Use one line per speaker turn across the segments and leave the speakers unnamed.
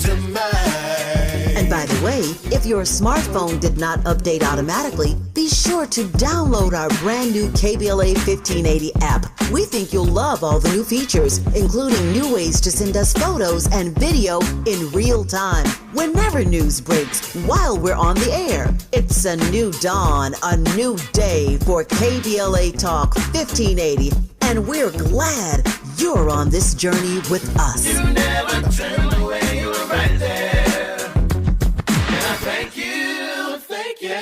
to mind.
And by the way, if your smartphone did not update automatically, be sure to download our brand new KBLA 1580 app. We think you'll love all the new features, including new ways to send us photos and video in real time, whenever news breaks, while we're on the air. It's a new dawn, a new day for KBLA Talk 1580, and we're glad you're on this journey with us.
You never turned away, you were right there. And I thank you, thank you.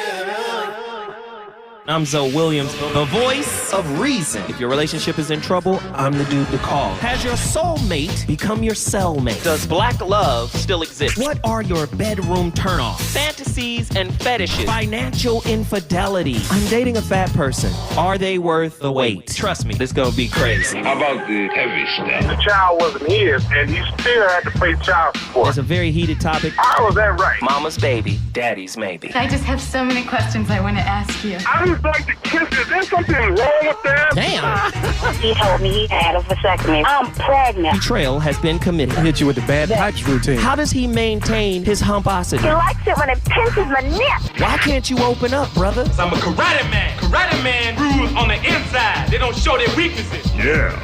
I'm Zoe Williams, the voice of reason. If your relationship is in trouble, I'm the dude to call. Has your soulmate become your cellmate? Does black love still exist? What are your bedroom turnoffs, fantasies, and fetishes? Financial infidelity. I'm dating a fat person. Are they worth the wait? Trust me, this gonna be crazy.
How about the heavy stuff?
The child wasn't his, and he still had to pay child support.
It's a very heated topic.
How was that right?
Mama's baby, daddy's maybe.
I just have so many questions I want to ask you.
I just like to kiss you. Is there something wrong with that?
Damn.
He told me he had a vasectomy. I'm pregnant.
Betrayal has been committed.
Hit you with the bad pipes routine.
How does he maintain his humposity?
He likes it when it pinches my neck.
Why can't you open up, brother?
I'm a karate man. Karate man rules on the inside. They don't show their weaknesses.
Yeah.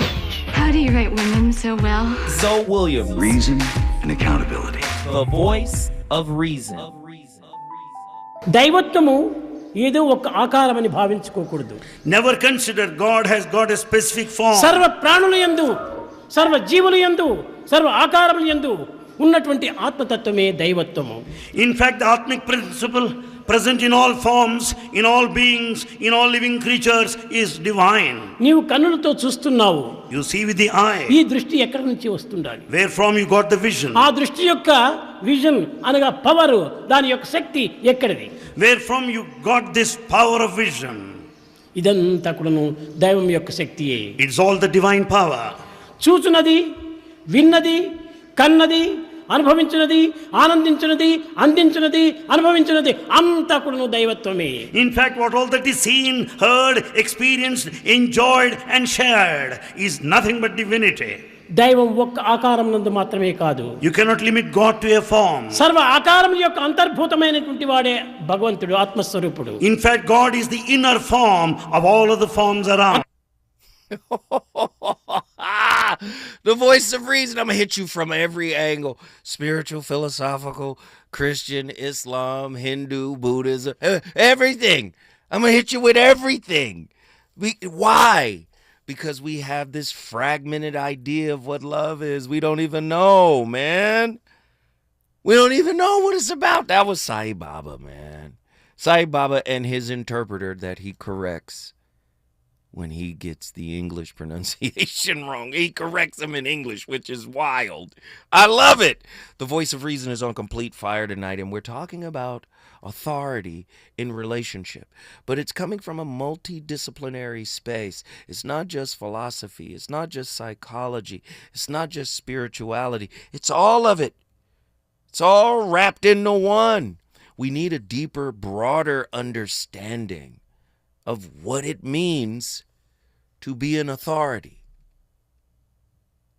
How do you write women so well?
Zoe Williams,
Reason and accountability.
the voice of reason.
దైవత్వము ఏదో ఒక ఆకారమని భావించుకోకూడదు.
Never consider God has got a specific form.
సర్వ ప్రాణుల యందు, సర్వ జీవుల యందు, సర్వ ఆకారముల యందు ఉన్నటువంటి ఆత్మతత్వమే దైవత్వము.
In fact, the Atmic principle present in all forms, in all beings, in all living creatures is divine.
నీవు కన్నులతో చూస్తున్నావు.
You see with the eye.
ఈ దృష్టి ఎక్కడి నుంచి వస్తుండాలి?
Where from you got the vision?
ఆ దృష్టి యొక్క విజన్ అనగా పవర్, దాని యొక్క శక్తి ఎక్కడిది?
Where from you got this power of vision?
ఇదంతా కూడాను దైవం యొక్క శక్తియే.
It's all the divine power.
చూచున్నది, విన్నది, కన్నది, అనుభవించినది, ఆనందించినది, అందించినది, అనుభవించినది అంతా కూడా దైవత్వమే.
In fact, what all that is seen, heard, experienced, enjoyed and shared is nothing but divinity.
దైవం ఒక్క ఆకారం నందు మాత్రమే కాదు.
You cannot limit God to a form.
సర్వ ఆకారం యొక్క అంతర్భూతమైనటువంటి వాడే భగవంతుడు, ఆత్మస్వరూపుడు.
In fact, God is the inner form of all of the forms around.
The voice of reason. I'm going to hit you from every angle. Spiritual, philosophical, Christian, Islam, Hindu, Buddhism, everything. I'm going to hit you with everything. Why? Because we have this fragmented idea of what love is. We don't even know, man. We don't even know what it's about. That was Sai Baba, man. Sai Baba and his interpreter that he corrects when he gets the English pronunciation wrong. He corrects him in English, which is wild. I love it. The voice of reason is on complete fire tonight, and we're talking about authority in relationship. But it's coming from a multidisciplinary space. It's not just philosophy. It's not just psychology. It's not just spirituality. It's all of it. It's all wrapped into one. We need a deeper, broader understanding of what it means to be an authority.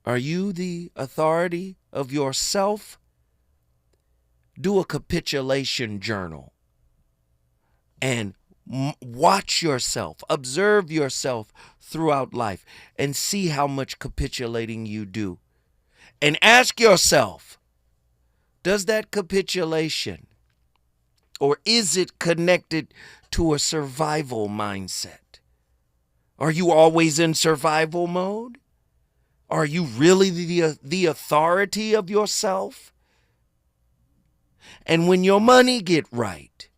Are you the authority of yourself? Do a capitulation journal and watch yourself, observe yourself throughout life, and see how much capitulating you do. And ask yourself, does that capitulation, or is it connected to a survival mindset? Are you always in survival mode? Are you really the authority of yourself? And when your money get right,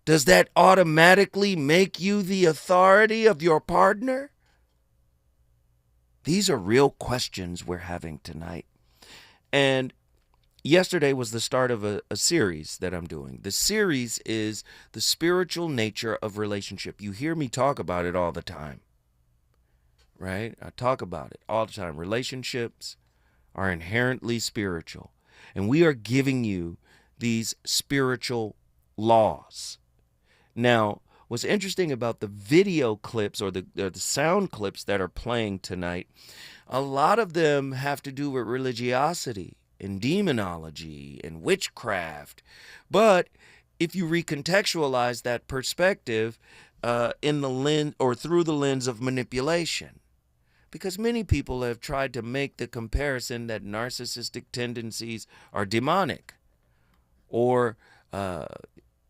does that automatically make you the authority of your partner? These are real questions we're having tonight. And yesterday was the start of a series that I'm doing. The series is the spiritual nature of relationship. You hear me talk about it all the time, right? I talk about it all the time. Relationships are inherently spiritual, and we are giving you these spiritual laws. Now, what's interesting about the video clips or the sound clips that are playing tonight, a lot of them have to do with religiosity. and demonology and witchcraft. But if you recontextualize that perspective in the lens or through the lens of manipulation, because many people have tried to make the comparison that narcissistic tendencies are demonic, or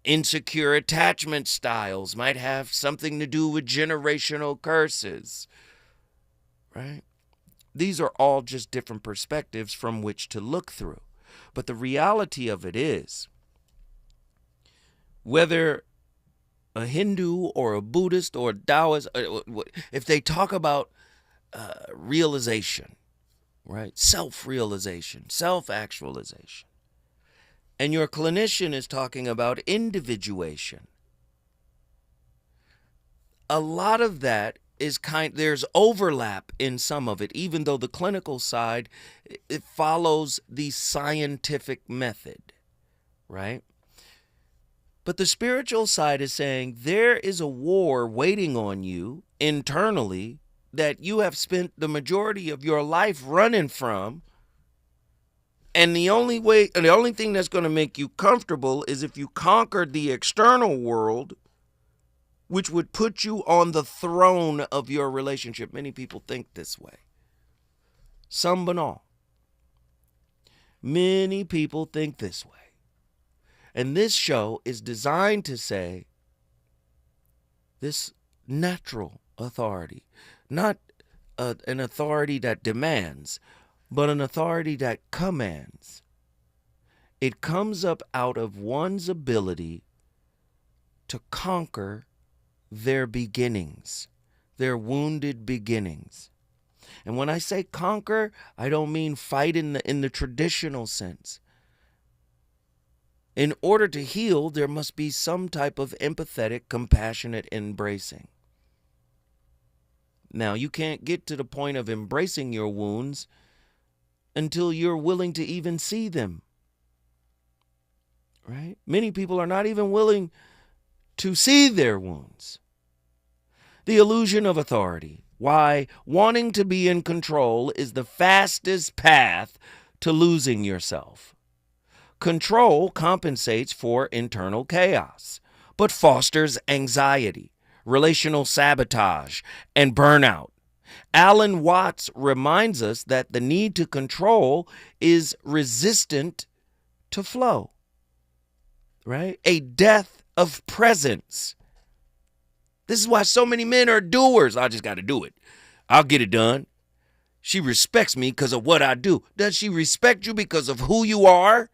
insecure attachment styles might have something to do with generational curses, right? These are all just different perspectives from which to look through. But the reality of it is, whether a Hindu or a Buddhist or a Taoist, if they talk about realization, right? Self-realization, self-actualization, and your clinician is talking about individuation, a lot of that is there's overlap in some of it, even though the clinical side, it follows the scientific method, right? But the spiritual side is saying there is a war waiting on you internally that you have spent the majority of your life running from. And the only thing that's going to make you comfortable is if you conquered the external world, which would put you on the throne of your relationship. Many people think this way. Some but all. Many people think this way. And this show is designed to say this natural authority, not an authority that demands, but an authority that commands. It comes up out of one's ability to conquer their beginnings, their wounded beginnings. And when I say conquer, I don't mean fight in the traditional sense. In order to heal, there must be some type of empathetic, compassionate embracing. Now, you can't get to the point of embracing your wounds until you're willing to even see them. Right? Many people are not even willing to see their wounds. The illusion of authority. Why wanting to be in control is the fastest path to losing yourself. Control compensates for internal chaos, but fosters anxiety, relational sabotage, and burnout. Alan Watts reminds us that the need to control is resistant to flow, right? A death of presence. This is why so many men are doers. I just got to do it. I'll get it done. She respects me because of what I do. Does she respect you because of who you are?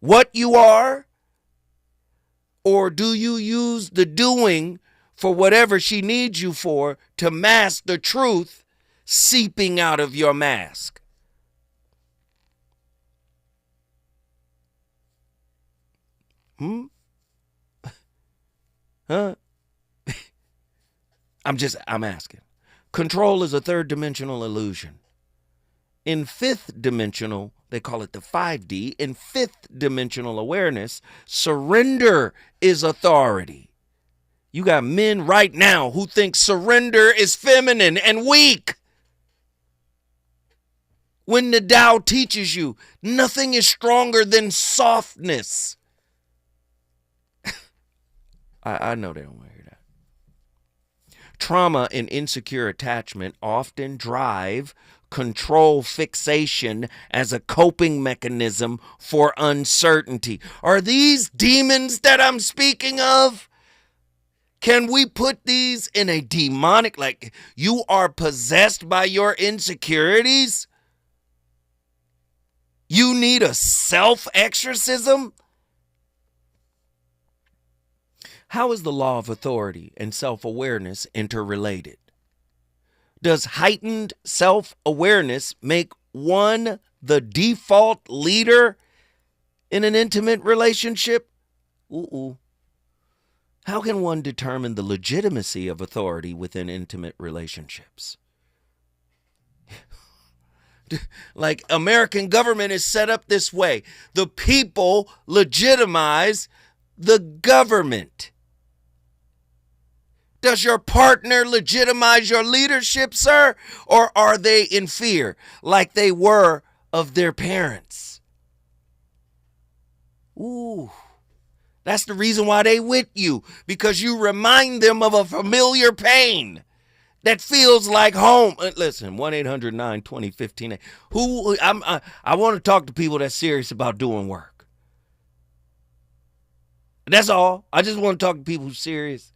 What you are? Or do you use the doing for whatever she needs you for to mask the truth seeping out of your mask? Huh? I'm asking. Control is a third dimensional illusion. In fifth dimensional, they call it the 5D. In fifth dimensional awareness, surrender is authority. You got men right now who think surrender is feminine and weak. When the Tao teaches you, nothing is stronger than softness. I know they don't want to hear that. Trauma and insecure attachment often drive control fixation as a coping mechanism for uncertainty. Are these demons that I'm speaking of? Can we put these in a demonic, like you are possessed by your insecurities? You need a self-exorcism? How is the law of authority and self-awareness interrelated? Does heightened self-awareness make one the default leader in an intimate relationship? How can one determine the legitimacy of authority within intimate relationships? Like American government is set up this way. The people legitimize the government. Does your partner legitimize your leadership, sir? Or are they in fear like they were of their parents. Ooh. That's the reason why they with you, because you remind them of a familiar pain that feels like home. Listen, 1-800-920-15. I want to talk to people that's serious about doing work. That's all. I just want to talk to people who's serious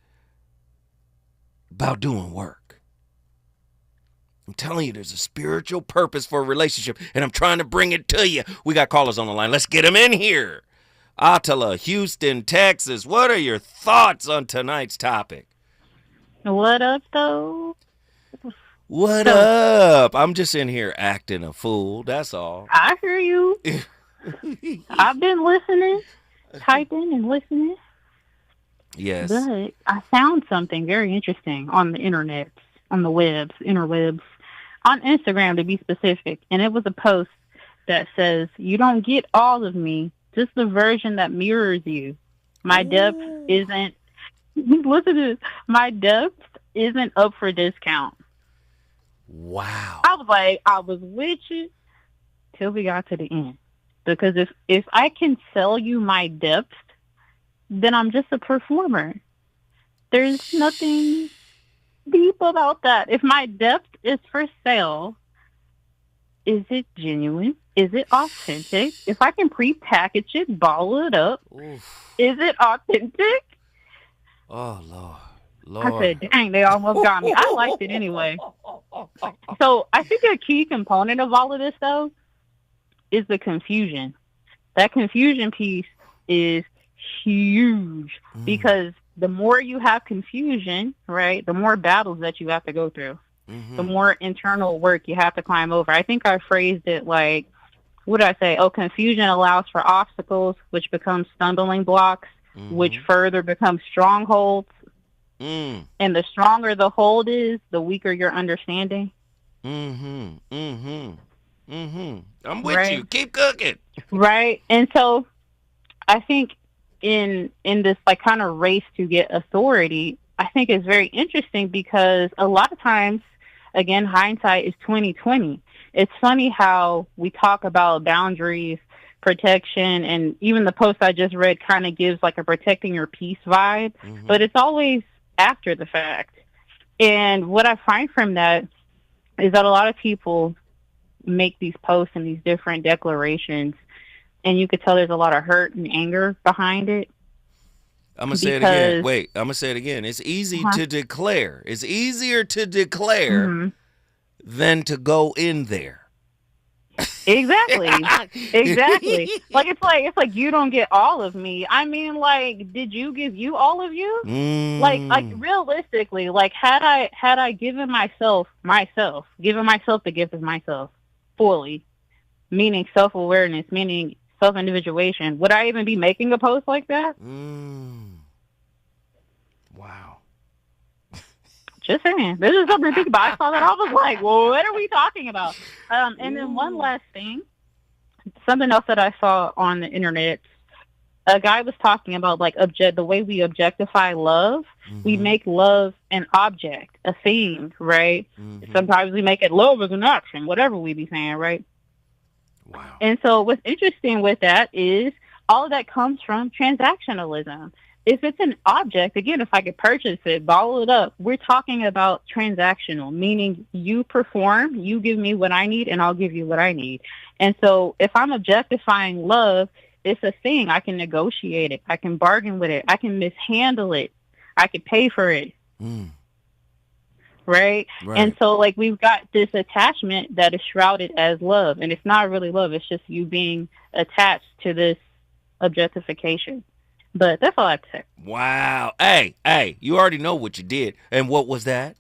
about doing work. I'm telling you, there's a spiritual purpose for a relationship, and I'm trying to bring it to you. We got callers on the line. Let's get them in here. Attila, Houston, Texas. What are your thoughts on tonight's topic?
What up, though?
What up? I'm just in here acting a fool. That's all.
I hear you. I've been listening, typing and listening.
Yes.
But I found something very interesting on the internet, on the interwebs, on Instagram to be specific. And it was a post that says, "You don't get all of me, just the version that mirrors you. My depth isn't," listen to this, "my depth isn't up for discount."
Wow.
I was like, I was with you till we got to the end. Because if I can sell you my depth, then I'm just a performer. There's nothing deep about that. If my depth is for sale, is it genuine? Is it authentic? If I can pre-package it, ball it up, is it authentic?
Oh, Lord.
I said, dang, they almost got me. I liked it anyway. So I think a key component of all of this, though, is the confusion. That confusion piece is huge because the more you have confusion, right, the more battles that you have to go through. The more internal work you have to climb over. I think I phrased it like, what did I say? Oh, confusion allows for obstacles, which become stumbling blocks, which further become strongholds. And the stronger the hold is, the weaker your understanding.
I'm with you. Keep cooking.
Right. And so I think in this like kind of race to get authority, I think it's very interesting because a lot of times, again, hindsight is 20/20. It's funny how we talk about boundaries, protection, and even the post I just read kind of gives like a protecting your peace vibe, but it's always after the fact. And what I find from that is that a lot of people make these posts and these different declarations, and you could tell there's a lot of hurt and anger behind it.
I'm going to say it again. Wait, I'm going to say it again. It's easy to declare. It's easier to declare than to go in there.
Exactly. Exactly. It's like you don't get all of me. I mean, like, did you give you all of you? Like realistically, like had I given myself the gift of myself fully, meaning self-awareness, meaning self-individuation, would I even be making a post like that?
Wow.
Just saying. This is something to think about. I saw that. I was like, well, what are we talking about? And then one last thing, something else that I saw on the internet, a guy was talking about like the way we objectify love. We make love an object, a thing, right? Sometimes we make it love as an action, whatever we be saying, right?
Wow.
And so what's interesting with that is all of that comes from transactionalism. If it's an object, again, if I could purchase it, bottle it up, we're talking about transactional, meaning you perform, you give me what I need, and I'll give you what I need. And so if I'm objectifying love, it's a thing. I can negotiate it. I can bargain with it. I can mishandle it. I can pay for it. Right? And so, like, we've got this attachment that is shrouded as love, and it's not really love. It's just you being attached to this objectification. But that's all I have to say.
Wow. Hey, you already know what you did. And what was that?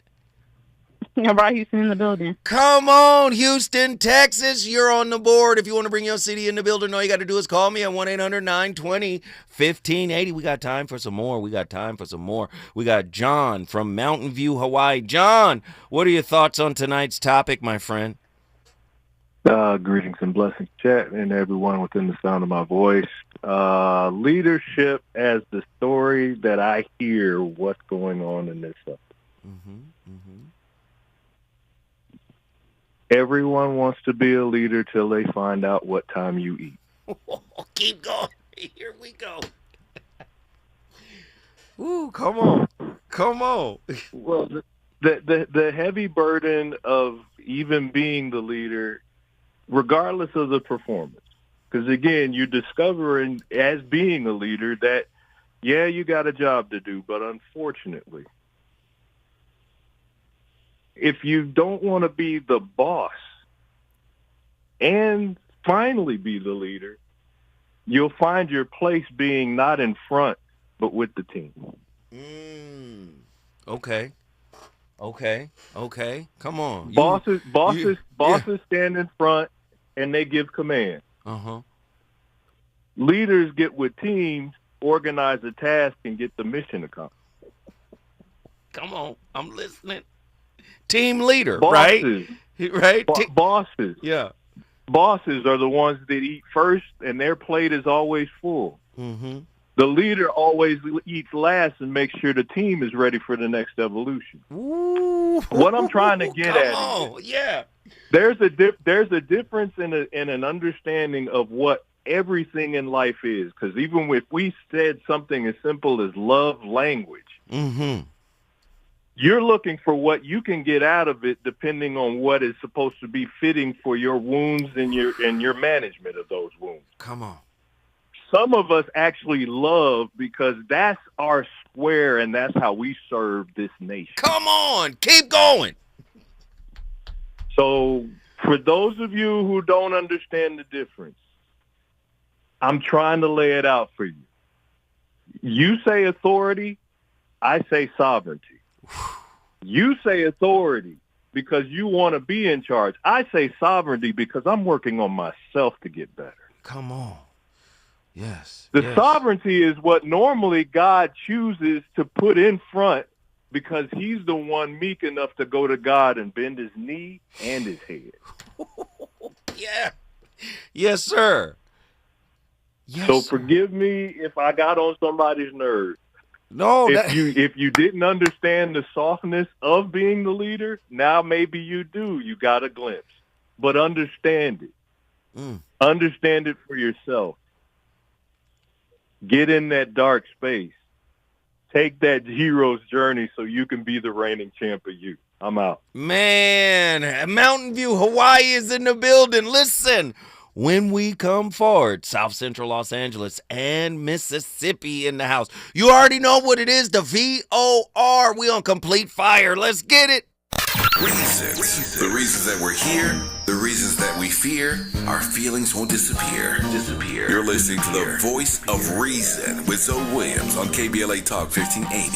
I brought Houston in the building.
Come on, Houston, Texas. You're on the board. If you want to bring your city in the building, all you got to do is call me at 1-800-920-1580. We got time for some more. We got John from Mountain View, Hawaii. John, what are your thoughts on tonight's topic, my friend?
Greetings and blessings, chat, and everyone within the sound of my voice. Leadership as the story that I hear what's going on in this subject. Everyone wants to be a leader till they find out what time you eat.
Keep going. Here we go. Ooh, come on. Come on.
Well, the heavy burden of even being the leader, regardless of the performance, because, again, you're discovering as being a leader that, yeah, you got a job to do, but unfortunately, if you don't want to be the boss and finally be the leader, you'll find your place being not in front, but with the team.
Okay. Come on.
Bosses stand in front and they give command. Leaders get with teams, organize a task, and get the mission accomplished.
Come on. I'm listening. Team leader,
Bosses,
right?
Bosses.
Yeah.
Bosses are the ones that eat first, and their plate is always full. The leader always eats last and makes sure the team is ready for the next evolution. What I'm trying to get at is there's a difference in an understanding of what everything in life is. Because even if we said something as simple as love language, you're looking for what you can get out of it depending on what is supposed to be fitting for your wounds and your management of those wounds.
Come on.
Some of us actually love because that's our square and that's how we serve this nation.
Come on. Keep going.
So for those of you who don't understand the difference, I'm trying to lay it out for you. You say authority, I say sovereignty. You say authority because you want to be in charge. I say sovereignty because I'm working on myself to get better.
Come on. Yes.
The sovereignty is what normally God chooses to put in front because he's the one meek enough to go to God and bend his knee and his head.
Yeah. Yes, sir. Yes,
so forgive me if I got on somebody's nerves.
No,
if you didn't understand the softness of being the leader, now maybe you do. You got a glimpse. But understand it. Understand it for yourself. Get in that dark space. Take that hero's journey so you can be the reigning champ of you. I'm out.
Man, Mountain View, Hawaii is in the building. Listen. When we come forward, South Central Los Angeles and Mississippi in the house. You already know what it is, the VOR. We on complete fire. Let's get it.
Reasons. The reasons that we're here, the reasons that we fear, our feelings won't disappear. You're listening to the voice of reason with Zoe Williams on KBLA Talk 1580.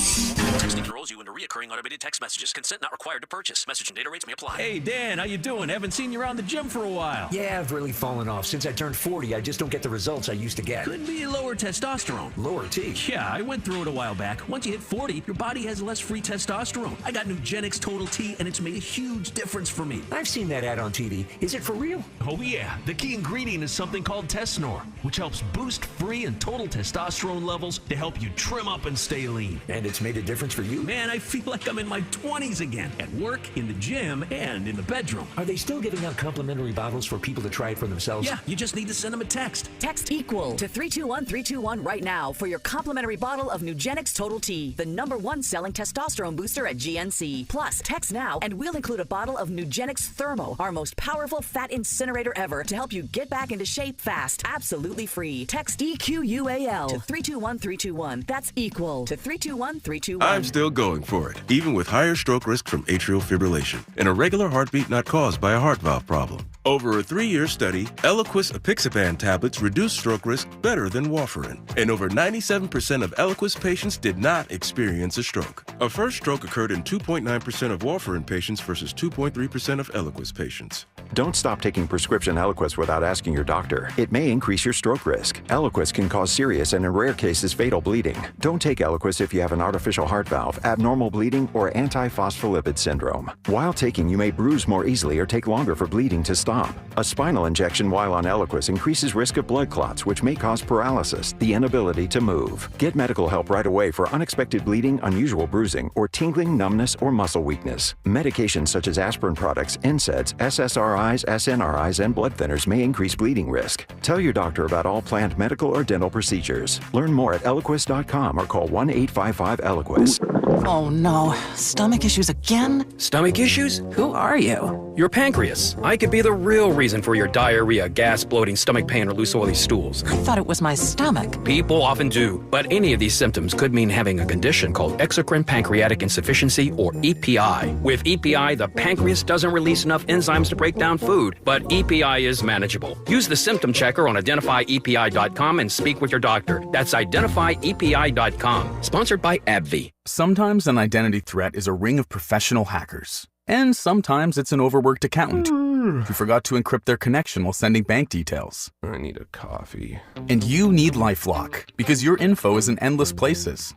Texting enrolls you into reoccurring automated text messages. Consent not required to purchase. Message and data rates may apply.
Hey, Dan, how you doing? Haven't seen you around the gym for a while.
Yeah, I've really fallen off. Since I turned 40, I just don't get the results I used to get.
Could be lower testosterone.
Lower T?
Yeah, I went through it a while back. Once you hit 40, your body has less free testosterone. I got Nugenix Total T, and it's made a huge difference for me.
I've seen that ad on TV. Is it for real?
Oh, yeah. The key ingredient is something called Tesnor, which helps boost free and total testosterone levels to help you trim up and stay lean.
And it's made a difference for you?
Man, I feel like I'm in my 20s again. At work, in the gym, and in the bedroom.
Are they still giving out complimentary bottles for people to try it for themselves?
Yeah, you just need to send them a text.
Text EQUAL to 321-321 right now for your complimentary bottle of Nugenix Total T, the #1 selling testosterone booster at GNC. Plus, text now and we'll include a bottle of Nugenix Thermo, our most powerful fat incinerator ever, to help you get back into shape fast. Absolutely free. Text EQUAL to 321-321. That's EQUAL to 321-321.
I'm still going for it, even with higher stroke risk from atrial fibrillation, an irregular heartbeat not caused by a heart valve problem. Over a 3-year study, Eliquis apixaban tablets reduce stroke risk better than warfarin, and over 97% of Eliquis patients did not experience a stroke. A first stroke occurred in 2.9% of warfarin patients versus 2.3% of Eliquis patients.
Don't stop taking prescription Eliquis without asking your doctor. It may increase your stroke risk. Eliquis can cause serious and in rare cases fatal bleeding. Don't take Eliquis if you have an artificial heart valve, abnormal abnormal bleeding, or anti-phospholipid syndrome. While taking, you may bruise more easily or take longer for bleeding to stop. A spinal injection while on Eliquis increases risk of blood clots, which may cause paralysis, the inability to move. Get medical help right away for unexpected bleeding, unusual bruising, or tingling, numbness, or muscle weakness. Medications such as aspirin products, NSAIDs, SSRIs, SNRIs, and blood thinners may increase bleeding risk. Tell your doctor about all planned medical or dental procedures. Learn more at Eliquis.com or call 1-855-ELIQUIS.
Oh no, stomach issues again?
Stomach issues?
Who are you?
Your pancreas. I could be the real reason for your diarrhea, gas, bloating, stomach pain, or loose oily stools.
I thought it was my stomach.
People often do, but any of these symptoms could mean having a condition called exocrine pancreatic insufficiency, or EPI. With EPI, the pancreas doesn't release enough enzymes to break down food, but EPI is manageable. Use the symptom checker on identifyepi.com and speak with your doctor. That's identifyepi.com. Sponsored by AbbVie.
Sometimes an identity threat is a ring of professional hackers. And sometimes it's an overworked accountant who forgot to encrypt their connection while sending bank details.
I need a coffee.
And you need LifeLock, because your info is in endless places.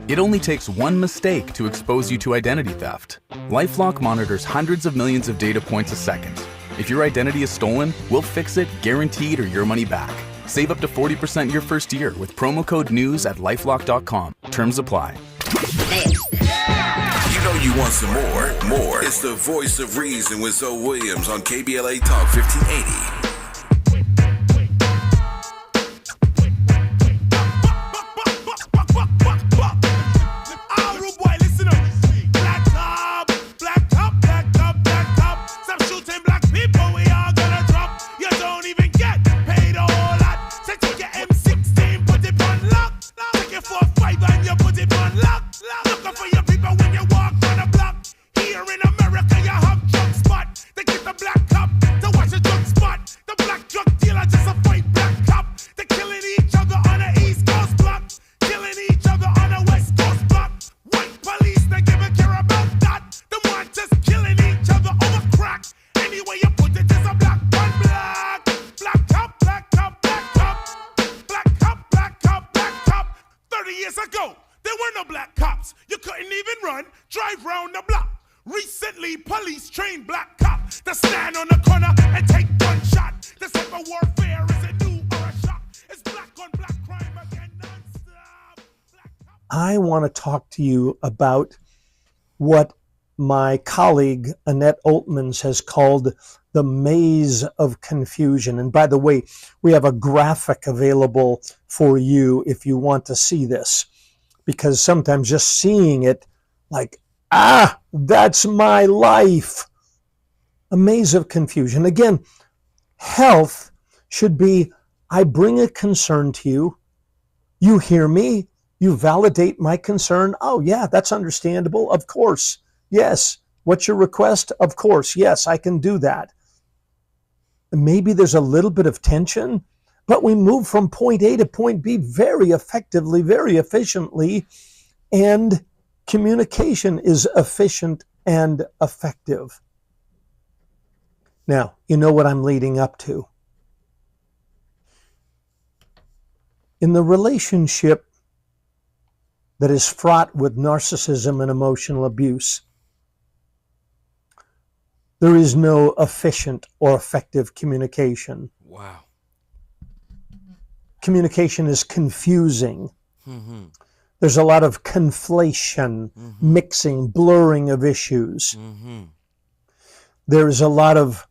It only takes one mistake to expose you to identity theft. LifeLock monitors hundreds of millions of data points a second. If your identity is stolen, we'll fix it, guaranteed, or your money back. Save up to 40% your first year with promo code NEWS at LifeLock.com. Terms apply.
You know you want some more. It's the voice of reason with Zoe Williams on KBLA Talk 1580.
I want to talk to you about what my colleague Annette Oltmans has called the maze of confusion. And by the way, we have a graphic available for you if you want to see this, because sometimes just seeing it, like, that's my life. A maze of confusion. Again, health should be, I bring a concern to you, you hear me, you validate my concern. Oh yeah, that's understandable. Of course. Yes. What's your request? Of course. Yes, I can do that. Maybe there's a little bit of tension, but we move from point A to point B very effectively, very efficiently, and communication is efficient and effective. Now, you know what I'm leading up to. In the relationship that is fraught with narcissism and emotional abuse, there is no efficient or effective communication.
Wow.
Communication is confusing.
Mm-hmm.
There's a lot of conflation, mixing, blurring of issues.
Mm-hmm.
There's a lot of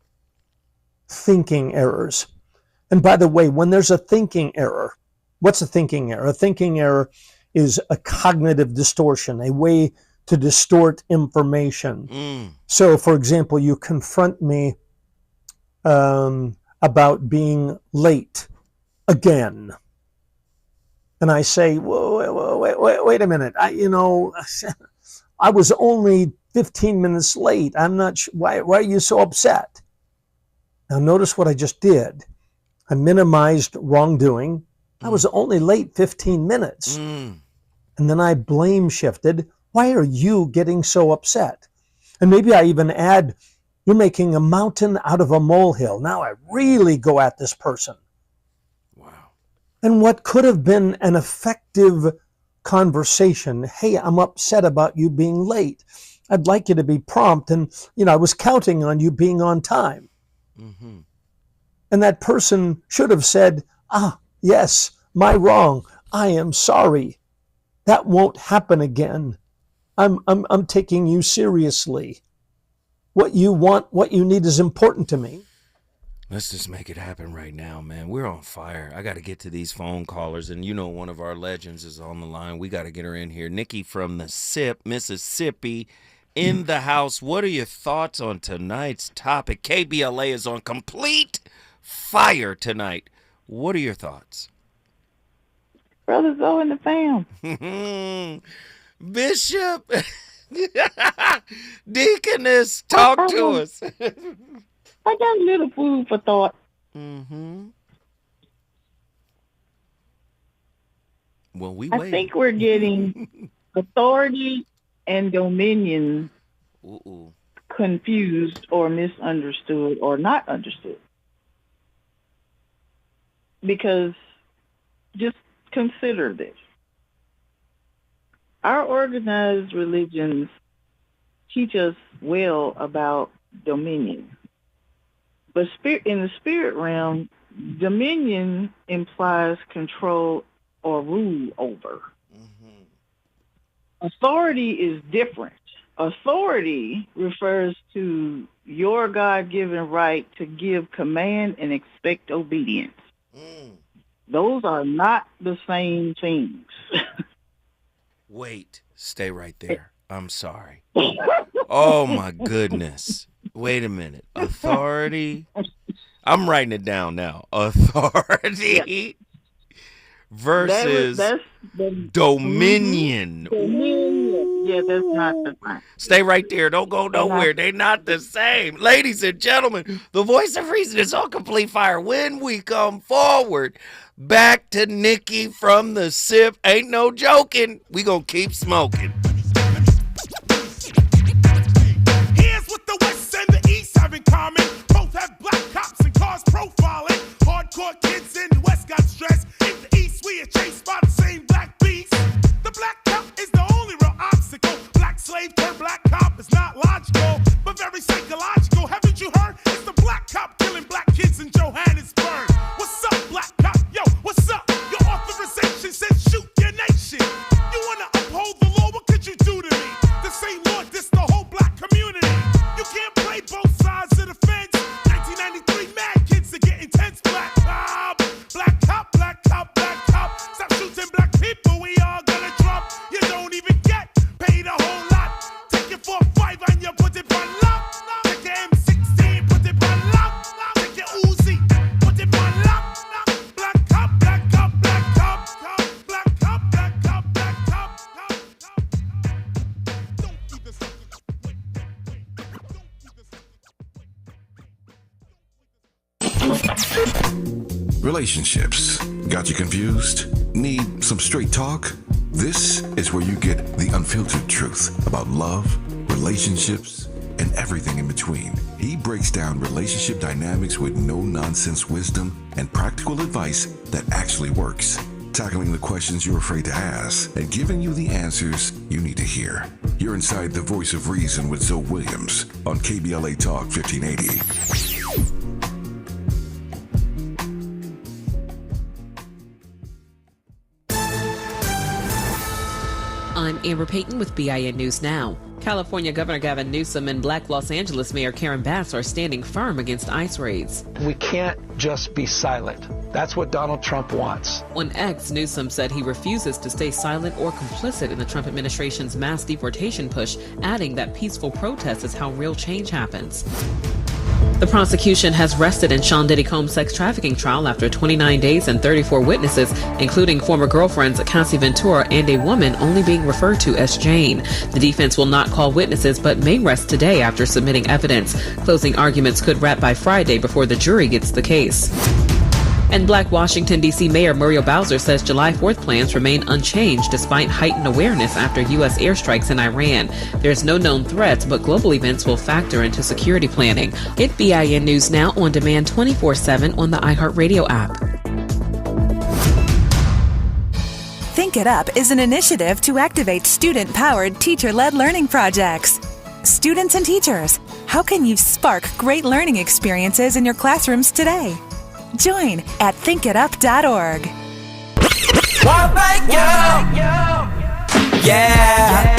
thinking errors. And by the way, when there's a thinking error, what's a thinking error? A thinking error is a cognitive distortion, a way to distort information. So, for example, you confront me about being late again. And I say, wait a minute. I was only 15 minutes late. I'm not sure. Why are you so upset? Now, notice what I just did. I minimized wrongdoing. I was only late 15 minutes. And then I blame shifted. Why are you getting so upset? And maybe I even add, you're making a mountain out of a molehill. Now I really go at this person.
Wow.
And what could have been an effective conversation. Hey, I'm upset about you being late. I'd like you to be prompt. And, I was counting on you being on time.
Mm-hmm.
And that person should have said, yes, my wrong. I am sorry. That won't happen again. I'm taking you seriously. What you want, what you need is important to me.
Let's just make it happen right now, man. We're on fire. I got to get to these phone callers, and one of our legends is on the line. We got to get her in here. Nikki from the SIP, Mississippi, in the house. What are your thoughts on tonight's topic? KBLA is on complete fire tonight. What are your thoughts?
Brother Zoe and the fam.
Bishop, Deaconess, talk to us.
I got a little food for thought.
Mm-hmm. Well,
I think we're getting authority and dominion confused or misunderstood or not understood. Because just consider this. Our organized religions teach us well about dominion. But in the spirit realm, dominion implies control or rule over.
Mm-hmm.
Authority is different. Authority refers to your God-given right to give command and expect obedience. Those are not the same things.
Wait, stay right there. I'm sorry. Oh, my goodness. Wait a minute. Authority. I'm writing it down now. Authority versus
that's
dominion.
Dominion. Yeah, that's not the same.
Stay right there. Don't go nowhere. They're not the same. Ladies and gentlemen, the voice of reason is on complete fire. When we come forward, back to Nikki from the SIP. Ain't no joking. We gonna keep smoking.
Here's what the West and the East have in common. Both have black cops and cars profiling. Hardcore kids in the West got stressed. In the East, we are chased by the same black beast. The black cop is the only real obstacle. Black slave turned black cop is not logical, but very psychological. Haven't you heard? It's the black cop killing black kids in Johannesburg. What's up, black cop? Yo, what's up? Your authorization says shoot your nation. You wanna uphold the law? What could you do to me? The same law, this the whole black community. You can't play both sides of the fence. 1993, mad kids are getting tense. Black cop, black cop, black cop, black cop. Stop shooting black people, we all gonna drop. You don't even get paid a whole lot. Take it for a 5 and you put it on lock. Take your M16, put it on lock. Take your Uzi, put it on lock. Black cop, black cop, black cop, black cop, black cop, black cop.
Relationships. Got you confused? Need some straight talk? This is where you get the unfiltered truth about love, relationships, and everything in between. He breaks down relationship dynamics with no-nonsense wisdom and practical advice that actually works. Tackling the questions you're afraid to ask and giving you the answers you need to hear. You're inside the Voice of Reason with Zoe Williams on KBLA Talk 1580.
I'm Amber Payton with BIN News Now. California Governor Gavin Newsom and Black Los Angeles Mayor Karen Bass are standing firm against ICE raids.
We can't just be silent. That's what Donald Trump wants.
On X, Newsom said he refuses to stay silent or complicit in the Trump administration's mass deportation push, adding that peaceful protest is how real change happens. The prosecution has rested in Sean Diddy Combs' sex trafficking trial after 29 days and 34 witnesses, including former girlfriends Cassie Ventura and a woman only being referred to as Jane. The defense will not call witnesses but may rest today after submitting evidence. Closing arguments could wrap by Friday before the jury gets the case. And Black Washington, D.C. Mayor Muriel Bowser says July 4th plans remain unchanged despite heightened awareness after U.S. airstrikes in Iran. There's no known threats, but global events will factor into security planning. Get BIN News Now on demand 24/7 on the iHeartRadio app.
Think It Up is an initiative to activate student-powered, teacher-led learning projects. Students and teachers, how can you spark great learning experiences in your classrooms today? Join at thinkitup.org.
Why thank you? Yeah.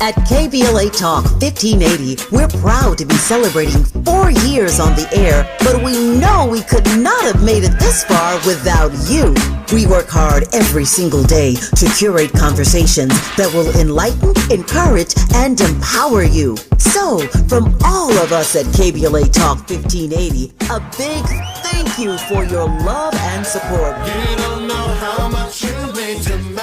At KBLA Talk 1580, we're proud to be celebrating 4 years on the air, but we know we could not have made it this far without you. We work hard every single day to curate conversations that will enlighten, encourage, and empower you. So, from all of us at KBLA Talk 1580, a big thank you for your love and support.
You don't know how much you mean to me.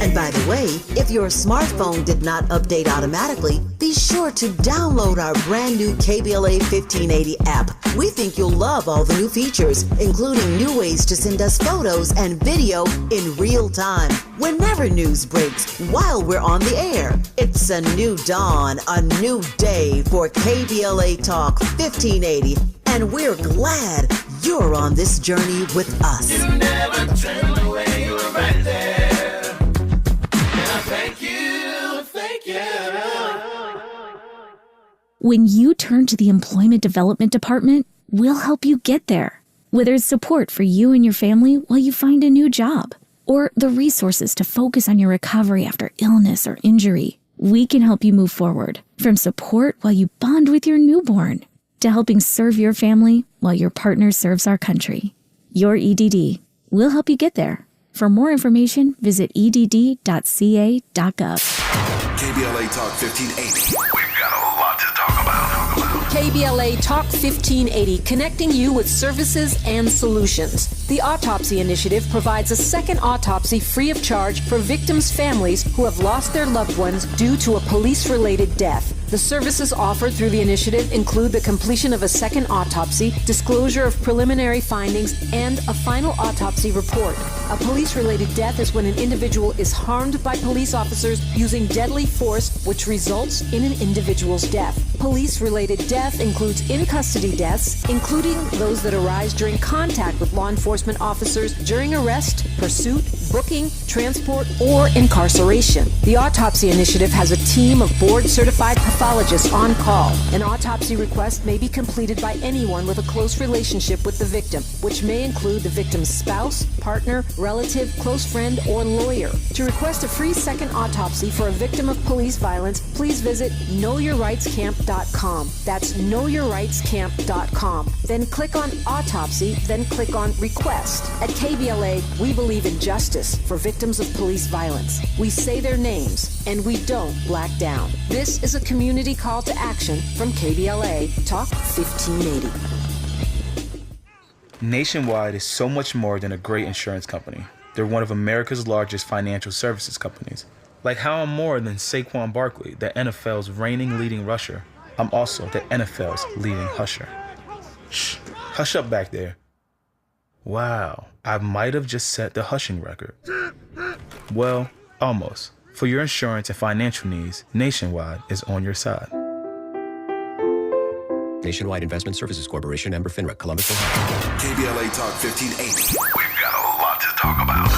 And by the way, if your smartphone did not update automatically, be sure to download our brand new KBLA 1580 app. We think you'll love all the new features, including new ways to send us photos and video in real time, whenever news breaks, while we're on the air. It's a new dawn, a new day for KBLA Talk 1580, and we're glad you're on this journey with us.
You never turned away, you were right there. Thank you, thank you.
When you turn to the Employment Development Department, we'll help you get there. Whether it's support for you and your family while you find a new job, or the resources to focus on your recovery after illness or injury, we can help you move forward. From support while you bond with your newborn, to helping serve your family while your partner serves our country. Your EDD. We'll help you get there. For more information, visit edd.ca.gov.
KBLA Talk 1580. We've got a lot to talk about.
KBLA Talk 1580, connecting you with services and solutions. The Autopsy Initiative provides a second autopsy free of charge for victims' families who have lost their loved ones due to a police-related death. The services offered through the initiative include the completion of a second autopsy, disclosure of preliminary findings, and a final autopsy report. A police-related death is when an individual is harmed by police officers using deadly force, which results in an individual's death. Police-related death includes in-custody deaths, including those that arise during contact with law enforcement officers during arrest, pursuit, booking, transport, or incarceration. The Autopsy Initiative has a team of board-certified pathologists on call. An autopsy request may be completed by anyone with a close relationship with the victim, which may include the victim's spouse, partner, relative, close friend, or lawyer. To request a free second autopsy for a victim of police violence, please visit knowyourrightscamp.com. That's knowyourrightscamp.com. Then click on Autopsy, then click on Request. At KBLA, we believe in justice for victims of police violence. We say their names, and we don't black down. This is a community call to action from KBLA Talk 1580.
Nationwide is so much more than a great insurance company. They're one of America's largest financial services companies. Like how I'm more than Saquon Barkley, the NFL's reigning leading rusher. I'm also the NFL's leading husher. Shh, hush up back there. Wow, I might have just set the hushing record. Well, almost. For your insurance and financial needs, Nationwide is on your side.
Nationwide Investment Services Corporation, Member FINRA, Columbus, Ohio.
KBLA Talk 1580. We've got a lot to talk about.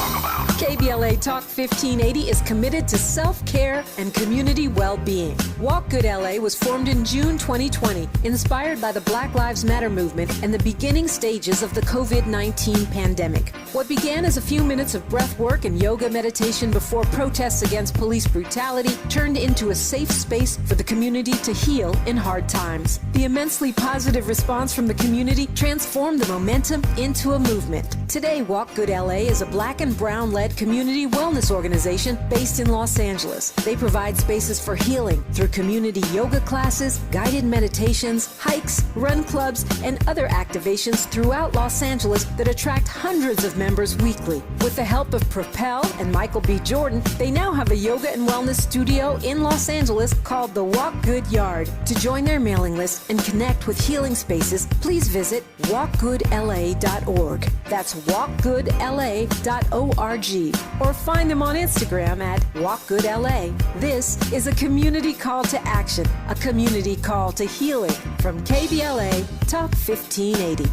KBLA Talk 1580 is committed to self-care and community well-being. Walk Good LA was formed in June 2020, inspired by the Black Lives Matter movement and the beginning stages of the COVID-19 pandemic. What began as a few minutes of breath work and yoga meditation before protests against police brutality turned into a safe space for the community to heal in hard times. The immensely positive response from the community transformed the momentum into a movement. Today, Walk Good LA is a Black and Brown-led community wellness organization based in Los Angeles. They provide spaces for healing through community yoga classes, guided meditations, hikes, run clubs, and other activations throughout Los Angeles that attract hundreds of members weekly. With the help of Propel and Michael B. Jordan, they now have a yoga and wellness studio in Los Angeles called the Walk Good Yard. To join their mailing list and connect with healing spaces, please visit walkgoodla.org. That's walkgoodla.org. Or find them on Instagram at walkgoodla. This is a community call to action, a community call to healing from KBLA Talk 1580.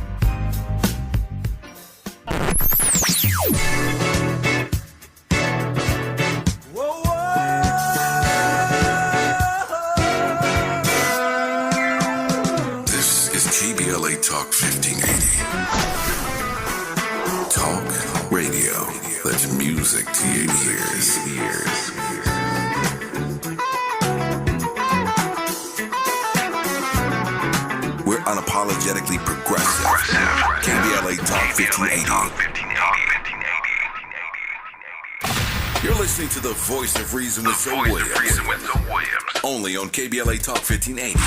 Talk Radio. That's music to your ears. We're unapologetically progressive. KBLA Talk 1580. You're listening to the voice of reason with Zoe Williams. Only on KBLA Talk 1580.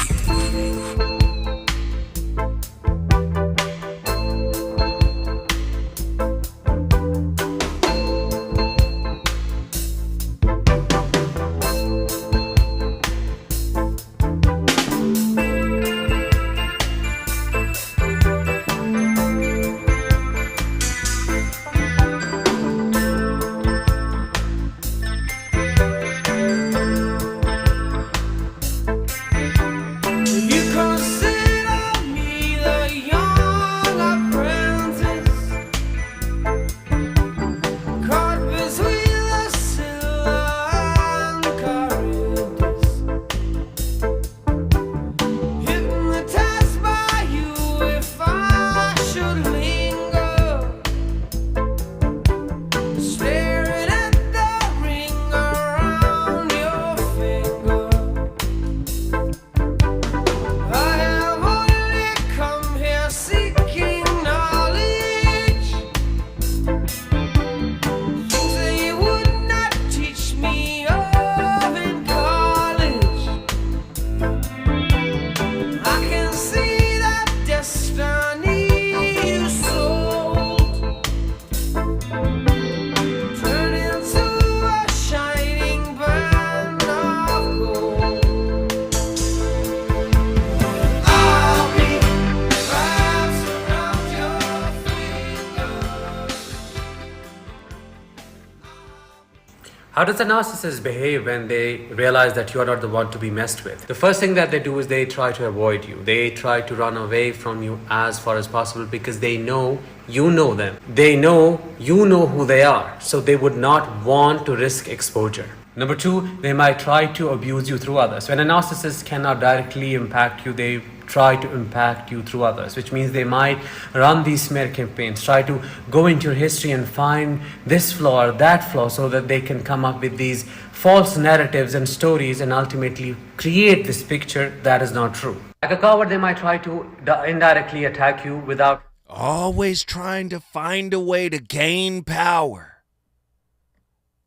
How does a narcissist behave when they realize that you are not the one to be messed with? The first thing that they do is they try to avoid you. They try to run away from you as far as possible because they know you know them. They know you know who they are, so they would not want to risk exposure. Number two, they might try to abuse you through others. When a narcissist cannot directly impact you, they try to impact you through others, which means they might run these smear campaigns, try to go into your history and find this flaw or that flaw so that they can come up with these false narratives and stories and ultimately create this picture that is not true. Like a coward, they might try to indirectly attack you without
always trying to find a way to gain power.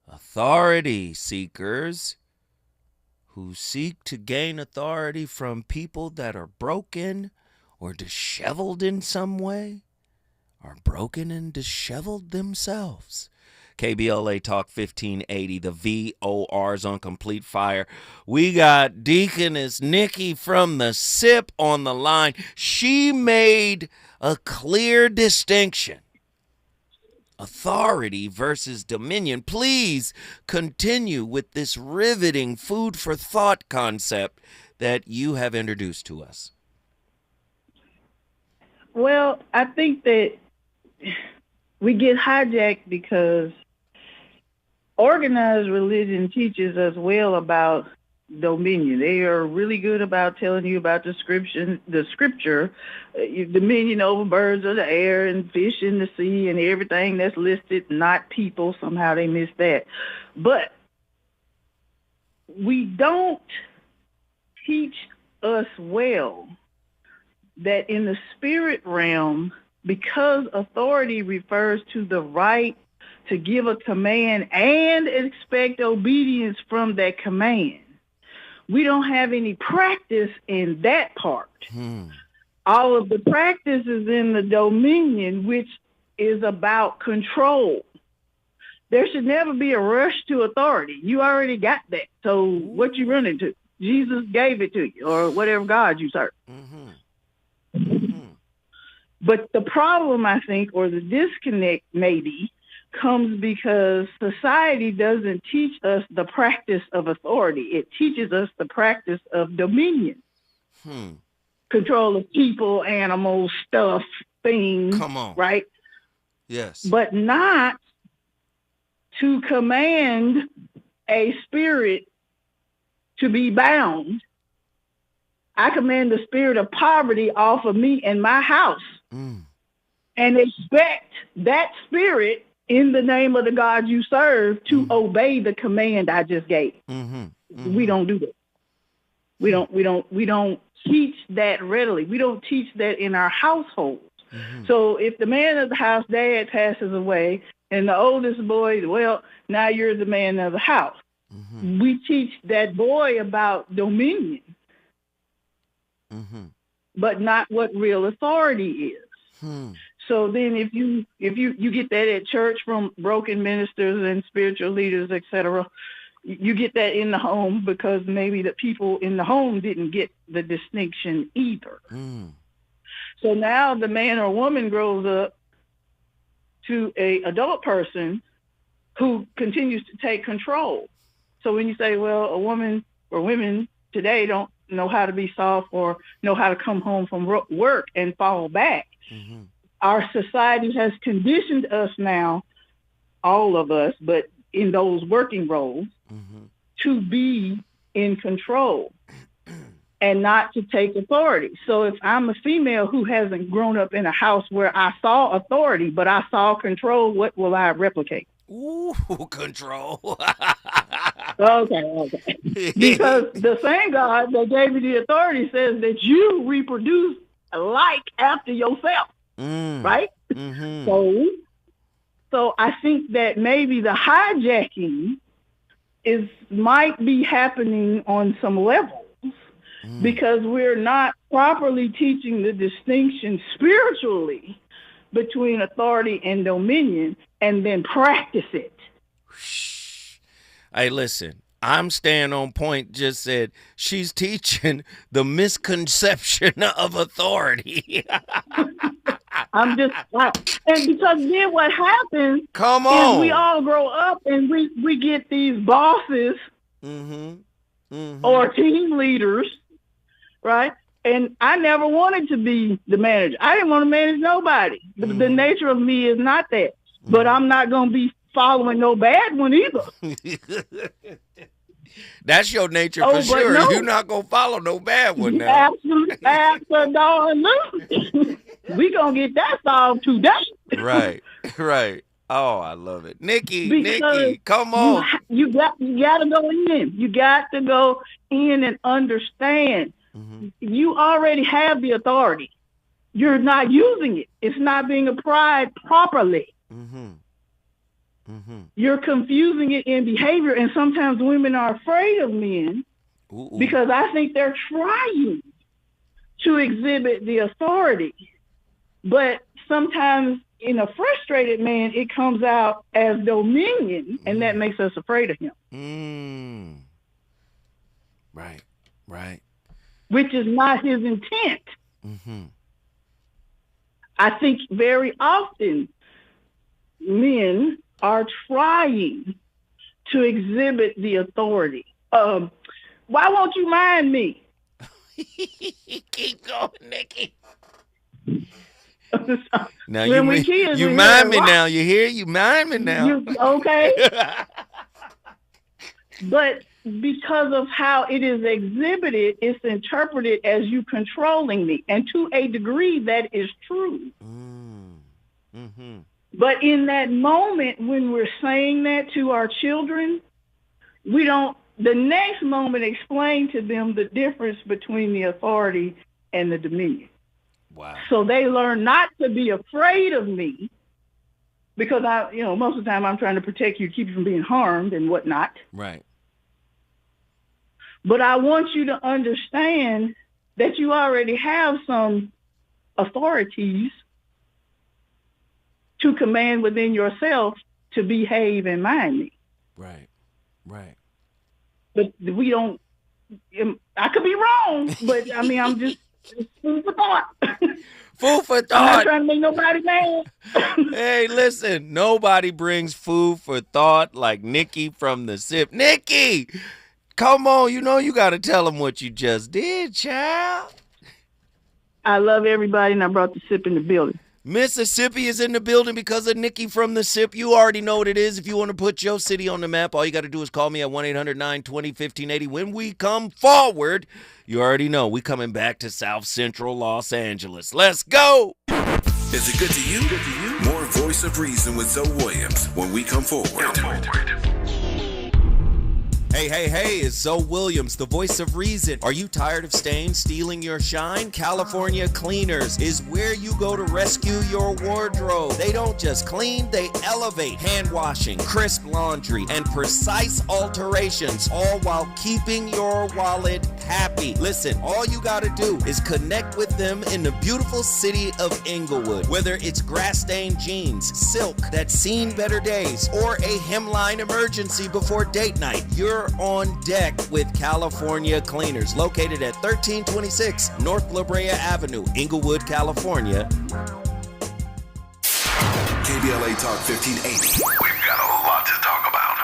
Authority seekers who seek to gain authority from people that are broken or disheveled in some way are broken and disheveled themselves. KBLA Talk 1580, the VOR's on complete fire. We got Deaconess Nikki from the SIP on the line. She made a clear distinction. Authority versus dominion. Please continue with this riveting food for thought concept that you have introduced to us.
Well, I think that we get hijacked because organized religion teaches us well about dominion. They are really good about telling you about the scripture, dominion over birds of the air and fish in the sea and everything that's listed, not people. Somehow they miss that. But we don't teach us well that in the spirit realm, because authority refers to the right to give a command and expect obedience from that command, we don't have any practice in that part. All of the practice is in the dominion, which is about control. There should never be a rush to authority. You already got that. So what you running to? Jesus gave it to you, or whatever God you serve. But the problem, I think, or the disconnect maybe, comes because society doesn't teach us the practice of authority. It teaches us the practice of dominion. Control of people, animals, stuff, things.
Come on.
Right?
Yes.
But not to command a spirit to be bound. I command the spirit of poverty off of me and my house. and expect that spirit in the name of the God you serve to obey the command I just gave. We don't do that. We don't teach that readily. We don't teach that in our household. So if the man of the house, dad, passes away, and the oldest boy, well, now you're the man of the house. We teach that boy about dominion, but not what real authority is. So then if you get that at church from broken ministers and spiritual leaders, etc., you get that in the home because maybe the people in the home didn't get the distinction either. So now the man or woman grows up to a adult person who continues to take control. So when you say, well, a woman or women today don't know how to be soft or know how to come home from work and fall back, our society has conditioned us now, all of us, but in those working roles, to be in control and not to take authority. So if I'm a female who hasn't grown up in a house where I saw authority, but I saw control, what will I replicate?
Ooh, control.
Okay. Because the same God that gave you the authority says that you reproduce like after yourself, right? So I think that maybe the hijacking might be happening on some levels because we're not properly teaching the distinction spiritually between authority and dominion and then practice it.
Hey, listen, I'm staying on point, just said she's teaching the misconception of authority.
I'm just and because then what happens is we all grow up and we get these bosses or team leaders, right? And I never wanted to be the manager. I didn't want to manage nobody. The nature of me is not that. But I'm not going to be following no bad one either.
That's your nature for sure. No. You're not going to follow no bad one now.
Absolutely. We going to get that solved today.
Right. Oh, I love it. Nikki, come on.
You got to go in. You got to go in and understand. You already have the authority. You're not using it. It's not being applied properly. You're confusing it in behavior, and sometimes women are afraid of men because I think they're trying to exhibit the authority. But sometimes in a frustrated man, it comes out as dominion, and that makes us afraid of him.
Right.
Which is not his intent. I think very often men are trying to exhibit the authority. Why won't you mind me?
Keep going, Nikki. Now you mind me now. You hear? You mind me now.
Okay. But because of how it is exhibited, it's interpreted as you controlling me. And to a degree, that is true. But in that moment, when we're saying that to our children, we don't, the next moment, explain to them the difference between the authority and the dominion.
Wow.
So they learn not to be afraid of me because most of the time I'm trying to protect you, keep you from being harmed and whatnot.
Right.
But I want you to understand that you already have some authorities to command within yourself to behave and mind me.
Right.
But we don't, I could be wrong, but I mean, I'm just food for thought.
Food for thought.
I'm not trying to make nobody mad.
Hey, listen, nobody brings food for thought like Nikki from the SIP. Nikki, come on, you got to tell them what you just did, child.
I love everybody, and I brought the SIP in the building.
Mississippi is in the building because of Nikki from the SIP. You already know what it is. If you want to put your city on the map, all you got to do is call me at 1-800-920-1580. When we come forward, you already know we coming back to South Central Los Angeles. Let's go.
Is it good to you? More Voice of Reason with Zoe Williams when we come forward.
Hey, it's Zoe Williams, the voice of reason. Are you tired of stain stealing your shine? California Cleaners is where you go to rescue your wardrobe. They don't just clean, they elevate. Hand washing, crisp laundry, and precise alterations, all while keeping your wallet happy. Listen, all you gotta do is connect with them in the beautiful city of Inglewood. Whether it's grass-stained jeans, silk that's seen better days, or a hemline emergency before date night, you're on deck with California Cleaners, located at 1326 North La Brea Avenue, Inglewood, California.
KBLA Talk 1580. We've got a lot to talk about.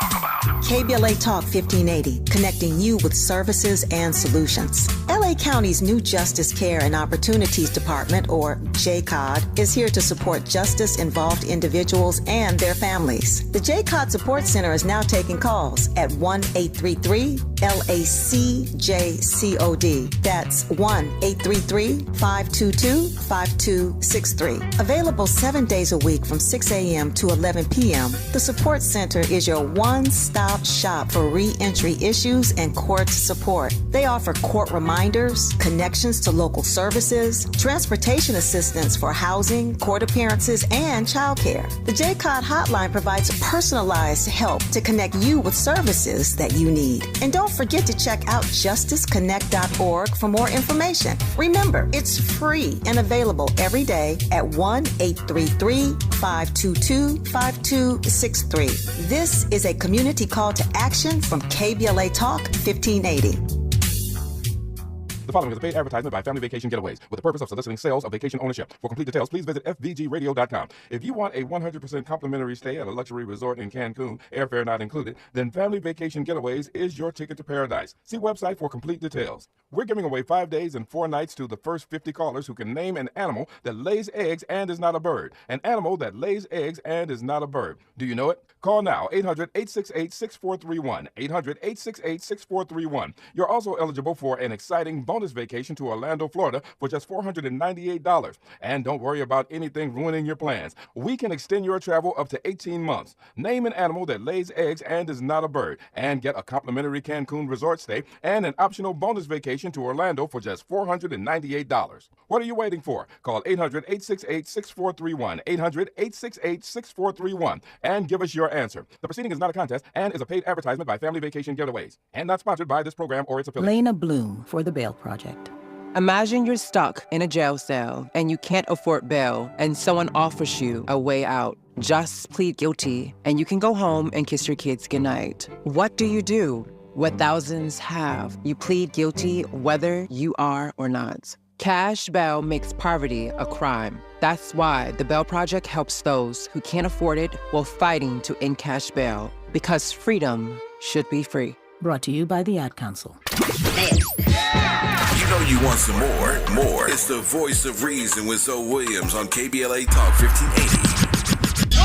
KBLA Talk 1580, connecting you with services and solutions. LA County's new Justice Care and Opportunities Department, or JCOD, is here to support justice-involved individuals and their families. The JCOD Support Center is now taking calls at 1-833-LACJCOD. That's 1-833-522-5263. Available 7 days a week from 6 a.m. to 11 p.m., the Support Center is your one-stop shop for re-entry issues and court support. They offer court reminders, connections to local services, transportation assistance for housing, court appearances, and childcare. The JCOD hotline provides personalized help to connect you with services that you need. And don't forget to check out justiceconnect.org for more information. Remember, it's free and available every day at 1-833-522-5263. This is a community call to action from KBLA Talk 1580.
The following is a paid advertisement by Family Vacation Getaways with the purpose of soliciting sales of vacation ownership. For complete details, please visit fvgradio.com. If you want a 100% complimentary stay at a luxury resort in Cancun, airfare not included, then Family Vacation Getaways is your ticket to paradise. See website for complete details. We're giving away 5 days and 4 nights to the first 50 callers who can name an animal that lays eggs and is not a bird. An animal that lays eggs and is not a bird. Do you know it? Call now, 800-868-6431, 800-868-6431. You're also eligible for an exciting bonus vacation to Orlando, Florida for just $498. And don't worry about anything ruining your plans. We can extend your travel up to 18 months. Name an animal that lays eggs and is not a bird, and get a complimentary Cancun resort stay and an optional bonus vacation to Orlando for just $498. What are you waiting for? Call 800-868-6431, 800-868-6431, and give us your answer. The proceeding is not a contest and is a paid advertisement by Family Vacation Getaways and not sponsored by this program or its affiliates.
Lena Bloom for the Bail Project. Imagine you're stuck in a jail cell and you can't afford bail and someone offers you a way out. Just plead guilty and you can go home and kiss your kids goodnight. What do you do? What thousands have. You plead guilty whether you are or not. Cash bail makes poverty a crime. That's why the Bail Project helps those who can't afford it while fighting to end cash bail. Because freedom should be free. Brought to you by the Ad Council.
You know you want some more. It's the Voice of Reason with Zoe Williams on KBLA Talk 1580.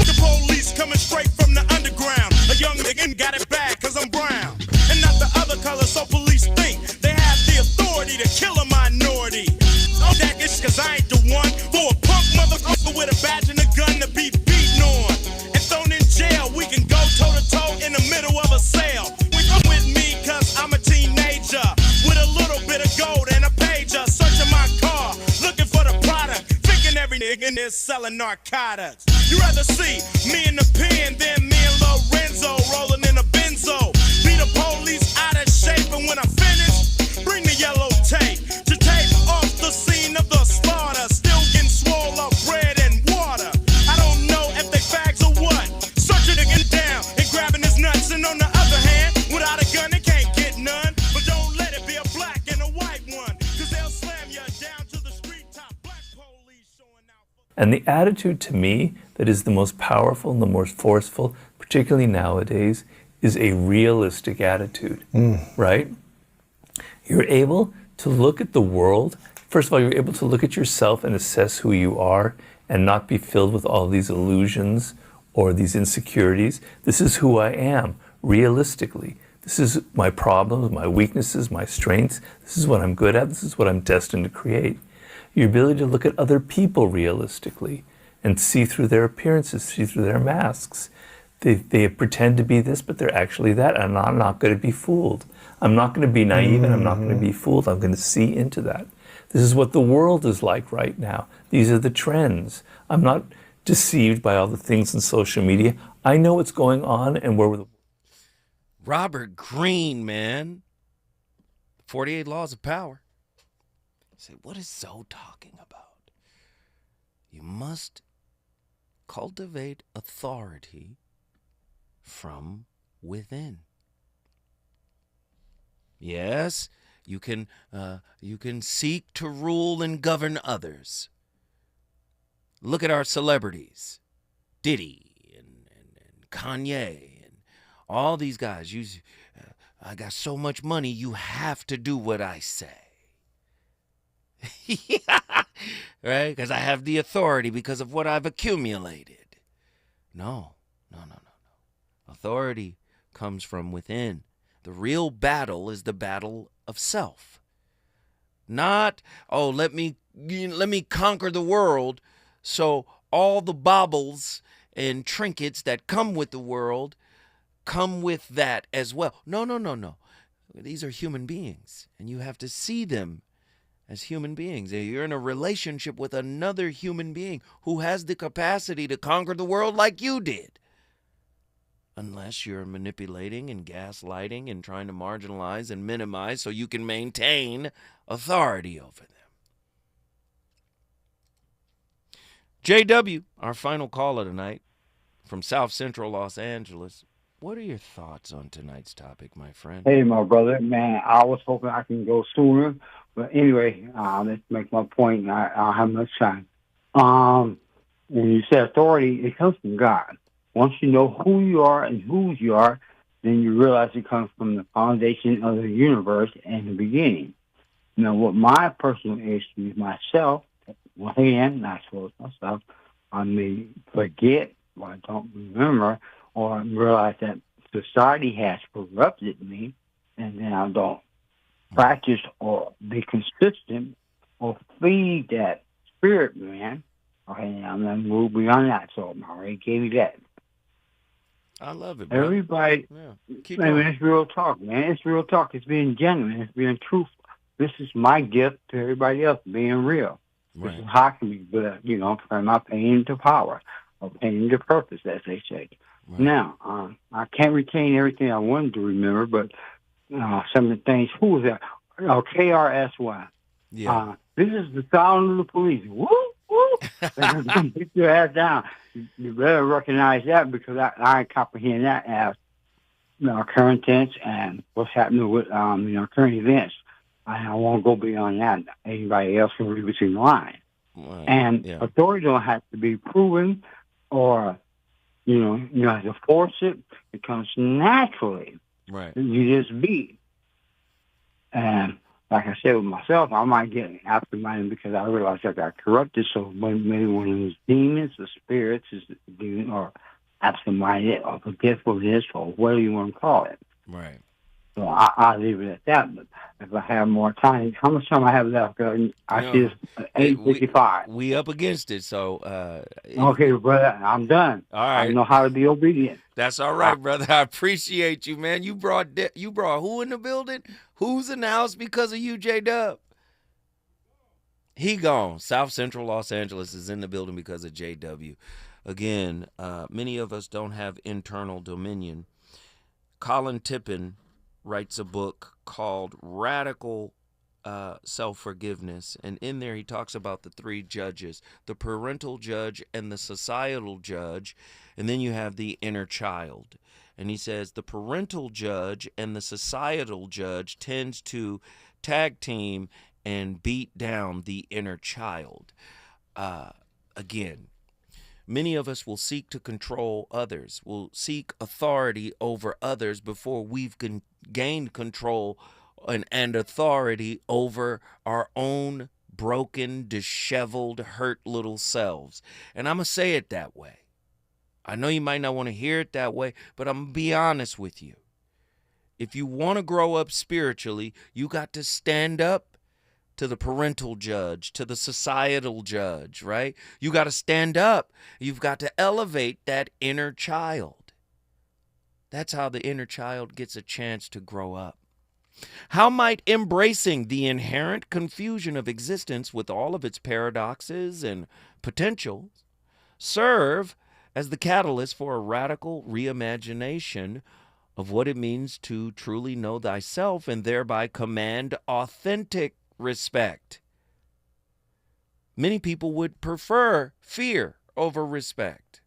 The police coming straight from the underground. A young nigga got it bad cause I'm brown. And not the other color, so police think they have the authority to kill a minority. Oh, that is cause I ain't the one for a punk motherfucker with a badge and a gun to be beaten on. And thrown in jail, we can go toe to toe in the middle of a sale. Come with me cause I'm a teenager with a little bit of gold and a pager. Searching my car, looking for the product. Thinking every nigga is selling narcotics. You rather see me in the pen than me and Lorenzo rolling in a benzo. Be the police out of shape, and when I finish, bring the yellow tape to tape off the scene of the slaughter. Still getting swole up bread and water. I don't know if they fags or what. Searching again down and grabbing his nuts, and on the other hand, without a gun they can't get none. But don't let it be a black and a white one, cause they'll slam you down to the street top. Black police showing out.
And the attitude to me that is the most powerful and the most forceful, particularly nowadays, is a realistic attitude, right? You're able to look at the world. First of all, you're able to look at yourself and assess who you are and not be filled with all these illusions or these insecurities. This is who I am, realistically. This is my problems, my weaknesses, my strengths. This is what I'm good at. This is what I'm destined to create. Your ability to look at other people realistically and see through their appearances, see through their masks. They pretend to be this, but they're actually that, and I'm not going to be fooled. I'm not going to be naive, and I'm not going to be fooled. I'm going to see into that. This is what the world is like right now. These are the trends. I'm not deceived by all the things in social media. I know what's going on and where we're...
Robert Greene, man. 48 Laws of Power. Say, what is Zoe talking about? You must cultivate authority from within. Yes, you can seek to rule and govern others. Look at our celebrities, Diddy and Kanye and all these guys. I got so much money, you have to do what I say. Right? Because I have the authority because of what I've accumulated. No. Authority comes from within. The real battle is the battle of self. Not, let me conquer the world so all the baubles and trinkets that come with the world come with that as well. No. These are human beings, and you have to see them as human beings. You're in a relationship with another human being who has the capacity to conquer the world like you did. Unless you're manipulating and gaslighting and trying to marginalize and minimize so you can maintain authority over them. JW, our final caller tonight from South Central Los Angeles. What are your thoughts on tonight's topic, my friend?
Hey, my brother. Man, I was hoping I can go sooner. But anyway, let's make my point. And I don't have much time. When you say authority, it comes from God. Once you know who you are and whose you are, then you realize it comes from the foundation of the universe and the beginning. Now, what my personal issue is myself, once again, not towards myself, I may forget or I don't remember or realize that society has corrupted me, and then I don't practice or be consistent or feed that spirit, man. Okay, I'm going to move beyond that, so I already gave you that.
I love it, bro.
Everybody,
Keep
man,
going.
it's real talk, man. It's real talk. It's being genuine. It's being truthful. This is my gift to everybody else, being real.
Right.
This is how I can be good, turn my pain into power, or pain into purpose, as they say. Right. Now, I can't retain everything I wanted to remember, but some of the things, who was that? KRSY.
Yeah.
This is the sound of the police. Woo, woo. Get your ass down. You better recognize that because I comprehend that as current tense and what's happening with current events. I won't go beyond that. Anybody else can read between the lines.
Right.
And
Yeah.
authority don't have to be proven or you have to force it. It comes naturally.
Right.
You just be. And like I said with myself, I might get absent-minded because I realize I got corrupted. So maybe one of those demons or spirits is demon or absent-minded or forgetfulness or whatever you want to call it.
Right.
So I'll leave it at that. But if I have more time, how much time I have left? I see it's 8:55.
We up against it, so...
Okay, brother, I'm done.
All right.
I know how to be obedient.
That's all right, brother. I appreciate you, man. You brought who in the building? Who's in the house because of you, J-Dub? He gone. South Central Los Angeles is in the building because of JW. Again, many of us don't have internal dominion. Colin Tippin writes a book called Radical Self-Forgiveness, and in there he talks about the three judges, the parental judge and the societal judge, and then you have the inner child. And he says the parental judge and the societal judge tends to tag team and beat down the inner child. Again, many of us will seek to control others, will seek authority over others before we've gained control and authority over our own broken, disheveled, hurt little selves. And I'm going to say it that way. I know you might not want to hear it that way, but I'm going to be honest with you. If you want to grow up spiritually, you got to stand up to the parental judge, to the societal judge, right? You got to stand up. You've got to elevate that inner child. That's how the inner child gets a chance to grow up. How might embracing the inherent confusion of existence with all of its paradoxes and potentials serve as the catalyst for a radical reimagination of what it means to truly know thyself and thereby command authentic respect? Many people would prefer fear over respect.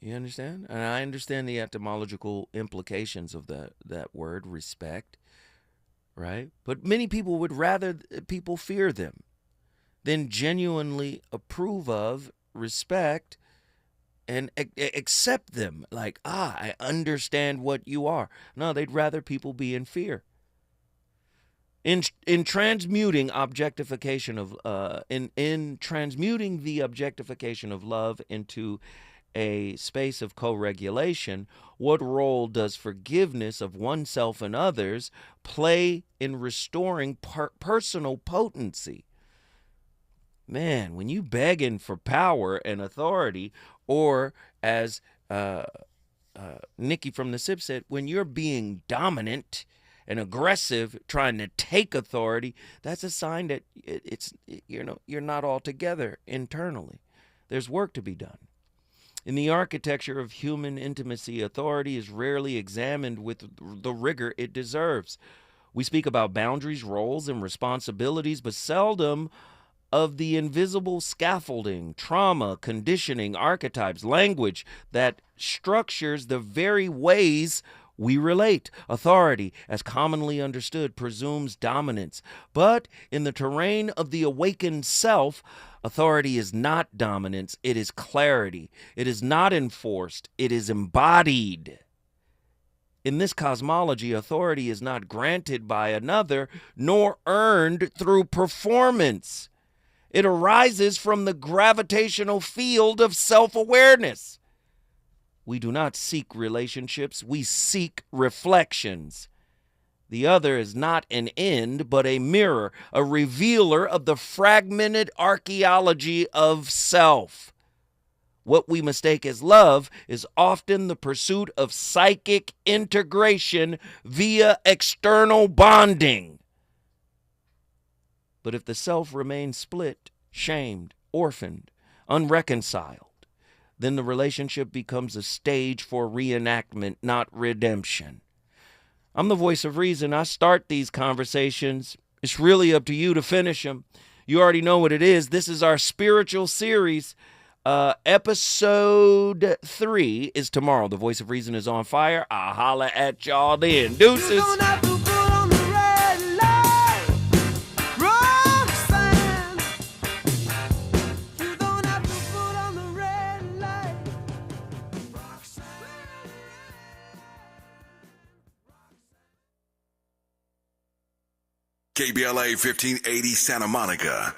You understand? And I understand the etymological implications of that word, respect, right? But many people would rather people fear them than genuinely approve of, respect, and accept them. Like, I understand what you are. No, they'd rather people be in fear. In transmuting objectification of in transmuting the objectification of love into a space of co-regulation, what role does forgiveness of oneself and others play in restoring personal potency? Man, when you begging for power and authority, or as Nikki from the SIP said, when you're being dominant and aggressive, trying to take authority, that's a sign that you're not all together internally. There's work to be done. In the architecture of human intimacy, authority is rarely examined with the rigor it deserves. We speak about boundaries, roles, and responsibilities, but seldom of the invisible scaffolding, trauma, conditioning, archetypes, language that structures the very ways we relate. Authority, as commonly understood, presumes dominance. But in the terrain of the awakened self, authority is not dominance, it is clarity. It is not enforced, it is embodied. In this cosmology, authority is not granted by another, nor earned through performance. It arises from the gravitational field of self-awareness. We do not seek relationships, we seek reflections. The other is not an end, but a mirror, a revealer of the fragmented archaeology of self. What we mistake as love is often the pursuit of psychic integration via external bonding. But if the self remains split, shamed, orphaned, unreconciled, then the relationship becomes a stage for reenactment, not redemption. I'm the voice of reason. I start these conversations. It's really up to you to finish them. You already know what it is. This is our spiritual series. Episode 3 is tomorrow. The Voice of Reason is on fire. I'll holla at y'all then. Deuces.
KBLA 1580 Santa Monica.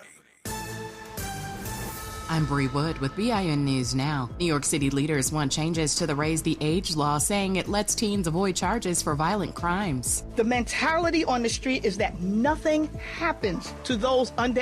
I'm Bree Wood with BIN News Now. New York City leaders want changes to the Raise the Age law, saying it lets teens avoid charges for violent crimes.
The mentality on the street is that nothing happens to those under